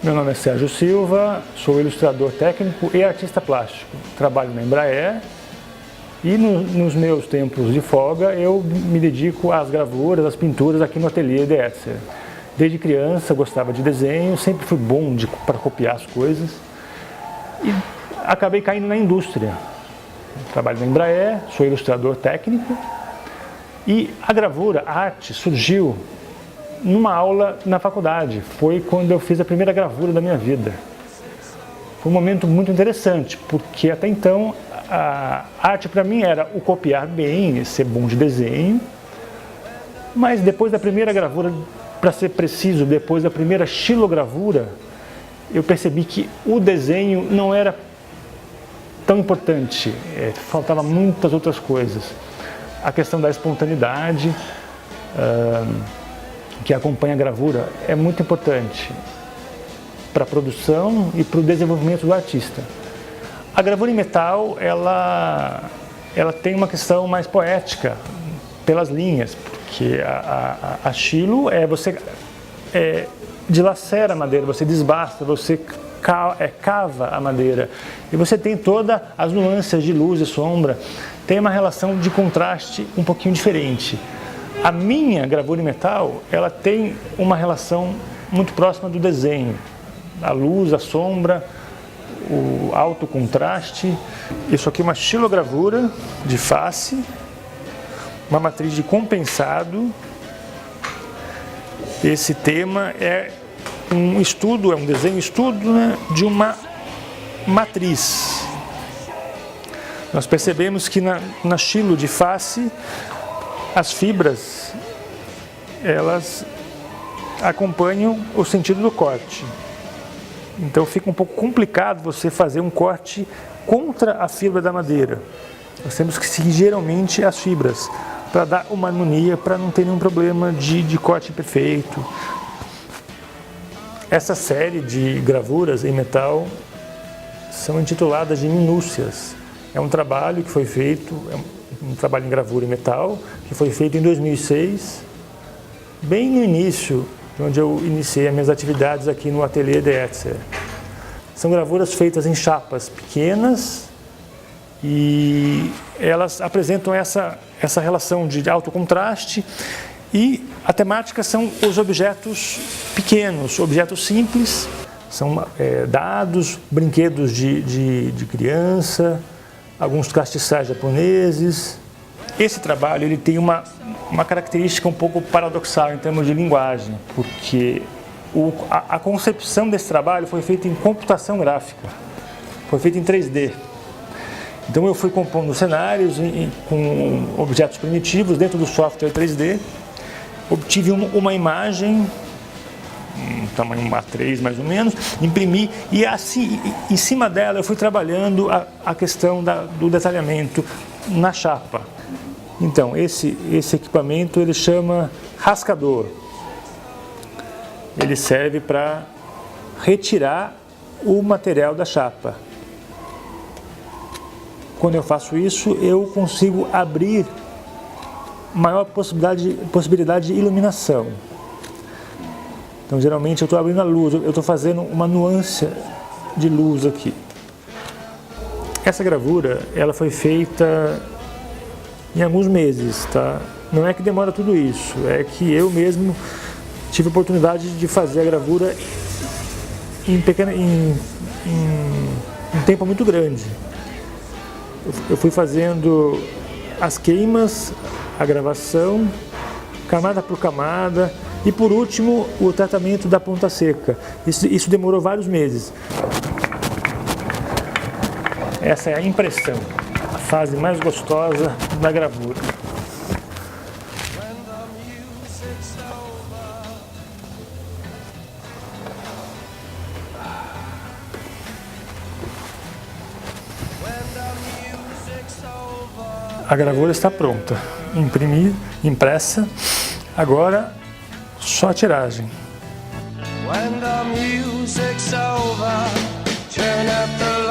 Meu nome é Sérgio Silva, sou ilustrador técnico e artista plástico. Trabalho na Embraer e nos meus tempos de folga eu me dedico às gravuras, às pinturas aqui no ateliê de Etzer. Desde criança gostava de desenho, sempre fui bom para copiar as coisas e acabei caindo na indústria. Trabalho na Embraer, sou ilustrador técnico e a gravura, a arte, surgiu numa aula na faculdade. Foi quando eu fiz a primeira gravura da minha vida. Foi um momento muito interessante, porque até então a arte para mim era o copiar bem, ser bom de desenho, mas depois da primeira gravura, para ser preciso, depois da primeira xilogravura, eu percebi que o desenho não era tão importante, faltava muitas outras coisas. A questão da espontaneidade que acompanha a gravura é muito importante para a produção e para o desenvolvimento do artista. A gravura em metal, ela tem uma questão mais poética pelas linhas, porque a xilo você dilacera a madeira, você desbasta, você cava a madeira e você tem todas as nuances de luz e sombra, tem uma relação de contraste um pouquinho diferente. A minha gravura em metal, ela tem uma relação muito próxima do desenho, a luz, a sombra, o alto contraste. Isso aqui é uma xilogravura de face, uma matriz de compensado. Esse tema é um estudo, é um desenho estudo, né, de uma matriz. Nós percebemos que na xilo de face, as fibras, elas acompanham o sentido do corte. Então fica um pouco complicado você fazer um corte contra a fibra da madeira. Nós temos que seguir geralmente as fibras, para dar uma harmonia, para não ter nenhum problema de corte perfeito. Essa série de gravuras em metal são intituladas de minúcias. É um trabalho que foi feito, um trabalho em gravura em metal, que foi feito em 2006, bem no início, onde eu iniciei as minhas atividades aqui no ateliê de Etzer. São gravuras feitas em chapas pequenas e elas apresentam essa relação de alto contraste e a temática são os objetos pequenos, objetos simples, são dados, brinquedos de criança, alguns castiçais japoneses. Esse trabalho ele tem uma característica um pouco paradoxal em termos de linguagem, porque a concepção desse trabalho foi feita em computação gráfica, foi feita em 3D. Então eu fui compondo cenários com objetos primitivos dentro do software 3D, obtive uma imagem, um tamanho A3 mais ou menos, imprimi e assim, em cima dela eu fui trabalhando a questão do detalhamento na chapa. Então esse equipamento ele chama rascador. Ele serve para retirar o material da chapa. Quando eu faço isso, eu consigo abrir maior possibilidade de iluminação. Então, geralmente, eu estou abrindo a luz, eu estou fazendo uma nuance de luz aqui. Essa gravura, ela foi feita em alguns meses, tá? Não é que demora tudo isso, é que eu mesmo tive a oportunidade de fazer a gravura em um tempo muito grande. Eu fui fazendo as queimas, a gravação, camada por camada, e por último o tratamento da ponta seca. Isso demorou vários meses. Essa é a impressão, a fase mais gostosa da gravura. A gravura está pronta, impressa, agora só a tiragem. When the music's over, turn up the